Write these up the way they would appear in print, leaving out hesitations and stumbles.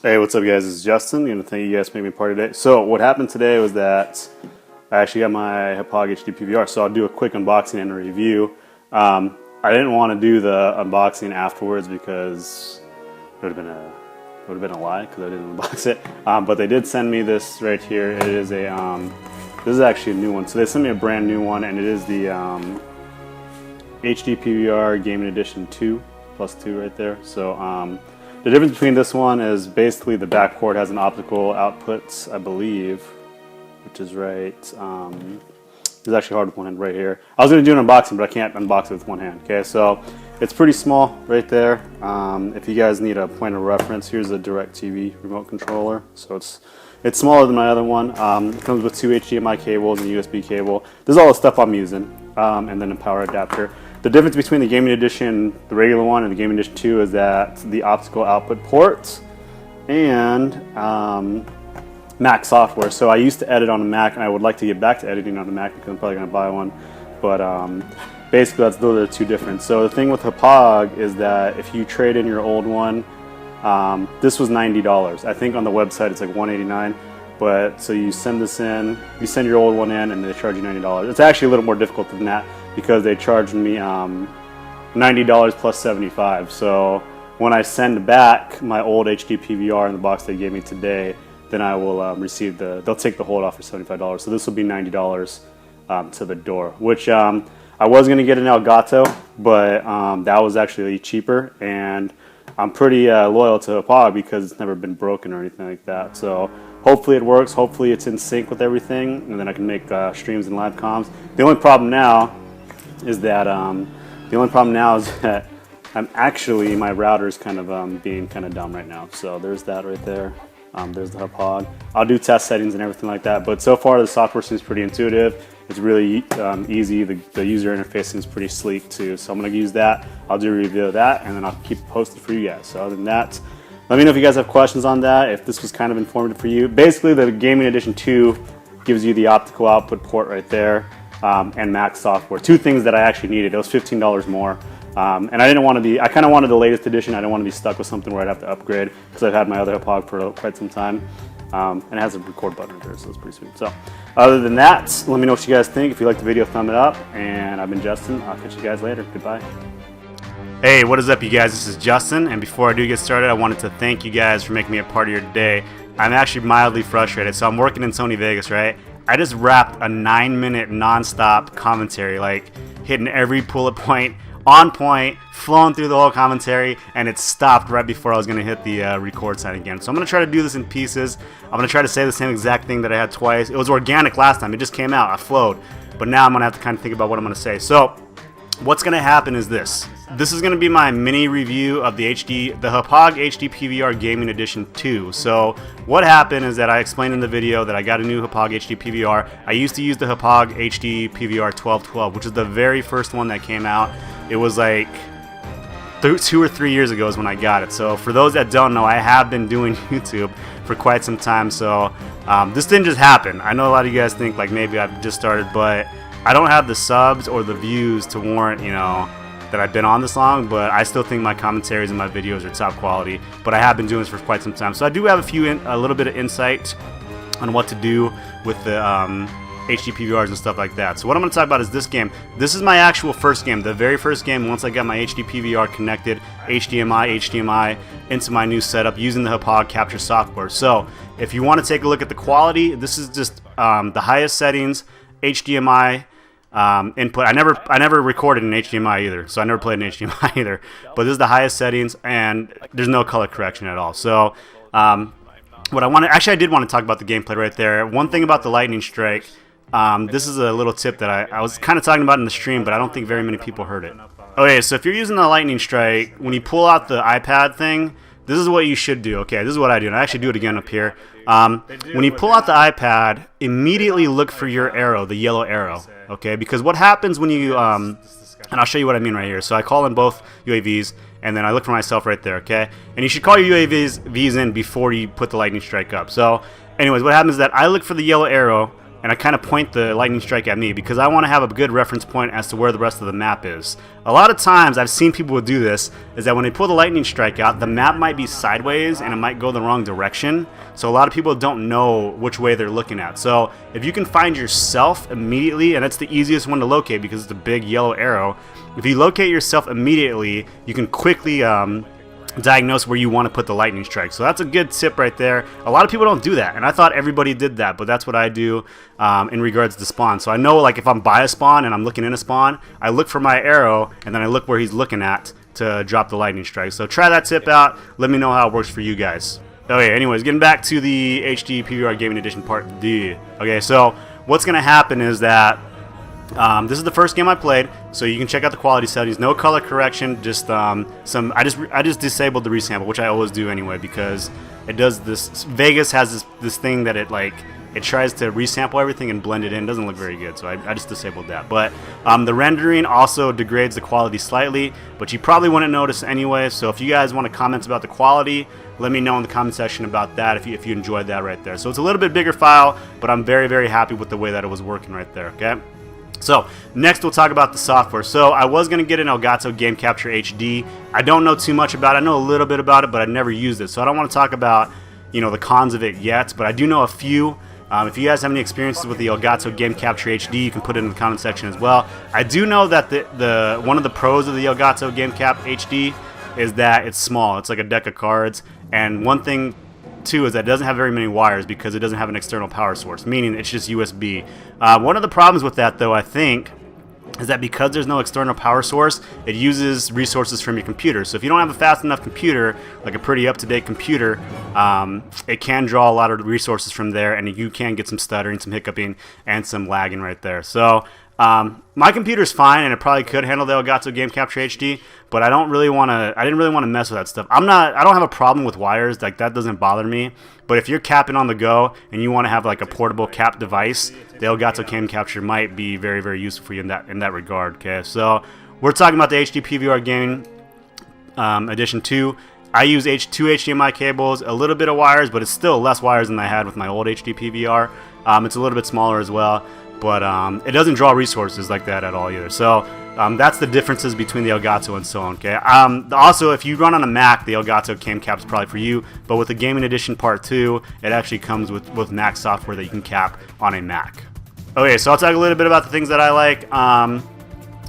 Hey, what's up, guys? It's Justin. Thank you guys for making me part today. So, what happened today was that I actually got my Hauppauge HD PVR, so I'll do a quick unboxing and a review. I didn't want to do the unboxing afterwards because it would have been a lie because I didn't unbox it. But they did send me this right here. It is a this is actually a new one. So they sent me a brand new one, and it is the HD PVR Gaming Edition 2 plus 2 right there. So the difference between this one is basically the back port has an optical output, I believe, which is right. It's actually hard with one hand right here. I was going to do an unboxing, but I can't unbox it with one hand. Okay, so it's pretty small right there. If you guys need a point of reference, here's a DirecTV remote controller. So it's smaller than my other one. It comes with 2 HDMI cables and USB cable. This is all the stuff I'm using, and then a power adapter. The difference between the Gaming Edition, the regular one, and the Gaming Edition 2 is that the optical output ports and Mac software. So I used to edit on a Mac, and I would like to get back to editing on a Mac because I'm probably going to buy one. But basically, those are the two different. So the thing with Hauppauge is that if you trade in your old one, this was $90. I think on the website it's like $189. But so you send this in, you send your old one in, and they charge you $90. It's actually a little more difficult than that because they charged me $90 plus $75. So when I send back my old HD PVR in the box they gave me today, then I will receive they'll take the hold off for $75. So this will be $90 to the door, which I was going to get an Elgato, but that was actually cheaper, and I'm pretty loyal to Hauppauge because it's never been broken or anything like that. So hopefully it works. Hopefully it's in sync with everything, and then I can make streams and live comms. The only problem now is that I'm actually, my router is kind of being kind of dumb right now. So there's that right there. There's the Hauppauge. I'll do test settings and everything like that, but so far the software seems pretty intuitive. It's really easy. The user interface seems pretty sleek too. So I'm going to use that. I'll do a review of that, and then I'll keep it posted for you guys. So other than that, let me know if you guys have questions on that, if this was kind of informative for you. Basically, the Gaming Edition 2 gives you the optical output port right there, and Mac software. Two things that I actually needed. It was $15 more. And I didn't want to be, I kind of wanted the latest edition. I didn't want to be stuck with something where I'd have to upgrade because I've had my other Hauppauge for quite some time. And it has a record button right there, so it's pretty sweet. So other than that, let me know what you guys think. If you like the video, thumb it up. And I've been Justin. I'll catch you guys later. Goodbye. Hey, what is up, you guys? This is Justin, and before I do get started, I wanted to thank you guys for making me a part of your day. I'm actually mildly frustrated. So I'm working in Sony Vegas, right? I just wrapped a 9-minute non-stop commentary, like hitting every bullet point, on point, flowing through the whole commentary, and it stopped right before I was going to hit the record sign again. So I'm going to try to do this in pieces. I'm going to try to say the same exact thing that I had twice. It was organic last time. It just came out. I flowed. But now I'm going to have to kind of think about what I'm going to say. So what's going to happen is this. This is going to be my mini review of the Hauppauge HD PVR Gaming Edition 2. So what happened is that I explained in the video that I got a new Hauppauge HD PVR. I used to use the Hauppauge HD PVR 1212, which is the very first one that came out. It was like 2 or 3 years ago is when I got it. So for those that don't know, I have been doing YouTube for quite some time. So this didn't just happen. I know a lot of you guys think like maybe I've just started, but I don't have the subs or the views to warrant, that I've been on this long, but I still think my commentaries and my videos are top quality. But I have been doing this for quite some time, so I do have a little bit of insight on what to do with the HD PVRs and stuff like that. So what I'm going to talk about is this game. This is my actual first game, the very first game once I got my HD PVR connected HDMI into my new setup using the Hauppauge capture software. So if you want to take a look at the quality, this is just the highest settings HDMI input. I never recorded in HDMI either, so I never played in HDMI either. But this is the highest settings, and there's no color correction at all. So what I did want to talk about the gameplay right there. One thing about the lightning strike. This is a little tip that I was kind of talking about in the stream, but I don't think very many people heard it. Okay, so if you're using the lightning strike, when you pull out the iPad thing, this is what you should do. Okay, this is what I do, and I actually do it again up here. When you pull out the iPad, immediately look for your arrow, the yellow arrow. Okay, because what happens when you, and I'll show you what I mean right here. So I call in both UAVs, and then I look for myself right there, okay? And you should call your UAVs in before you put the lightning strike up. So anyways, what happens is that I look for the yellow arrow, and I kind of point the lightning strike at me because I want to have a good reference point as to where the rest of the map is. A lot of times I've seen people do this, is that when they pull the lightning strike out, the map might be sideways and it might go the wrong direction. So a lot of people don't know which way they're looking at. So if you can find yourself immediately, and it's the easiest one to locate because it's a big yellow arrow, if you locate yourself immediately, you can quickly diagnose where you want to put the lightning strike. So that's a good tip right there. A lot of people don't do that, and I thought everybody did that, but that's what I do in regards to spawn. So I know, like, if I'm by a spawn and I'm looking in a spawn, I look for my arrow and then I look where he's looking at to drop the lightning strike. So try that tip out. Let me know how it works for you guys. Okay, anyways, getting back to the HD PVR Gaming Edition Part D. Okay, so what's going to happen is that this is the first game I played, so you can check out the quality settings. No color correction, just some. I just disabled the resample, which I always do anyway, because it does this. Vegas has this thing that it tries to resample everything and blend it in. It doesn't look very good, so I just disabled that. But the rendering also degrades the quality slightly, but you probably wouldn't notice anyway. So if you guys want to comment about the quality, let me know in the comment section about that if you enjoyed that right there. So it's a little bit bigger file, but I'm very, very happy with the way that it was working right there. Okay. So next we'll talk about the software. So I was going to get an Elgato Game Capture HD. I don't know too much about it. I know a little bit about it, but I've never used it. So I don't want to talk about, you know, the cons of it yet, but I do know a few. If you guys have any experiences with the Elgato Game Capture HD, you can put it in the comment section as well. I do know that the one of the pros of the Elgato Game Cap HD is that it's small. It's like a deck of cards. And one thing too is that it doesn't have very many wires because it doesn't have an external power source, meaning it's just USB. One of the problems with that, though, I think, is that because there's no external power source, it uses resources from your computer. So if you don't have a fast enough computer, like a pretty up-to-date computer, it can draw a lot of resources from there, and you can get some stuttering, some hiccuping, and some lagging right there. So my computer's fine, and it probably could handle the Elgato Game Capture HD, but I didn't really want to mess with that stuff. I don't have a problem with wires, like that doesn't bother me. But if you're capping on the go and you want to have like a portable cap device, the Elgato Game Capture might be very, very useful for you in that regard. Okay, so we're talking about the HD PVR Gaming Edition 2. I use two HDMI cables, a little bit of wires, but it's still less wires than I had with my old HD PVR. It's a little bit smaller as well, but it doesn't draw resources like that at all either. So that's the differences between the Elgato and so on. Okay. Also, if you run on a Mac, the Elgato Game Cap is probably for you. But with the Gaming Edition Part 2, it actually comes with Mac software that you can cap on a Mac. Okay, so I'll talk a little bit about the things that I like.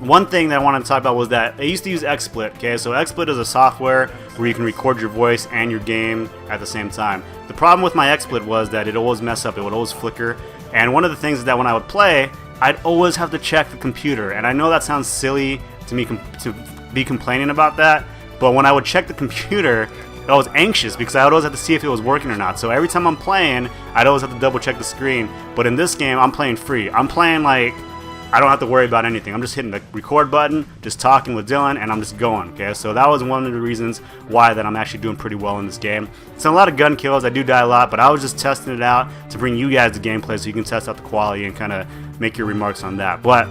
One thing that I wanted to talk about was that I used to use XSplit. Okay, so XSplit is a software where you can record your voice and your game at the same time. The problem with my XSplit was that it always mess up. It would always flicker. And one of the things is that when I would play, I'd always have to check the computer. And I know that sounds silly to me to be complaining about that, but when I would check the computer, I was anxious because I would always have to see if it was working or not. So every time I'm playing, I'd always have to double check the screen. But in this game, I'm playing free. I'm playing like I don't have to worry about anything. I'm just hitting the record button, just talking with Dylan, and I'm just going, okay? So that was one of the reasons why that I'm actually doing pretty well in this game. So a lot of gun kills, I do die a lot, but I was just testing it out to bring you guys the gameplay so you can test out the quality and kind of make your remarks on that. But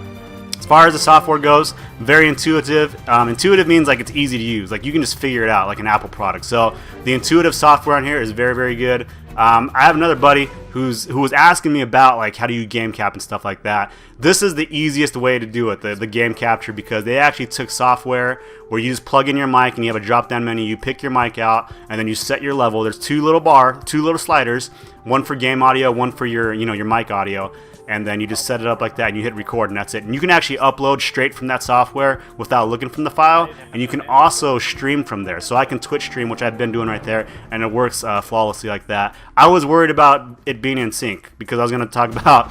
as far as the software goes, very intuitive. Intuitive means like it's easy to use. Like you can just figure it out like an Apple product. So the intuitive software on here is very, very good. I have another buddy who was asking me about like how do you game cap and stuff like that. This is the easiest way to do it, the game capture, because they actually took software where you just plug in your mic and you have a drop down menu, you pick your mic out, and then you set your level. There's two little sliders, one for game audio, one for your mic audio. And then you just set it up like that and you hit record and that's it. And you can actually upload straight from that software without looking from the file, and you can also stream from there. So I can Twitch stream, which I've been doing right there, and it works flawlessly like that. I was worried about it being in sync because I was going to talk about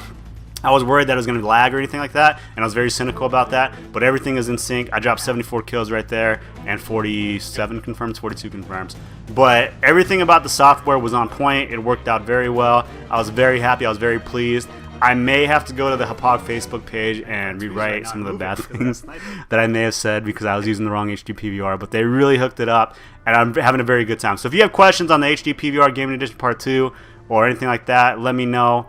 I was worried that it was going to lag or anything like that, and I was very cynical about that, but everything is in sync. I dropped 74 kills right there and 47 confirms, 42 confirms. But everything about the software was on point. It worked out very well. I was very happy. I was very pleased. I may have to go to the Hauppauge Facebook page and rewrite some of the bad things that I may have said because I was using the wrong HD PVR, but they really hooked it up, and I'm having a very good time. So if you have questions on the HD PVR Gaming Edition Part 2 or anything like that, let me know.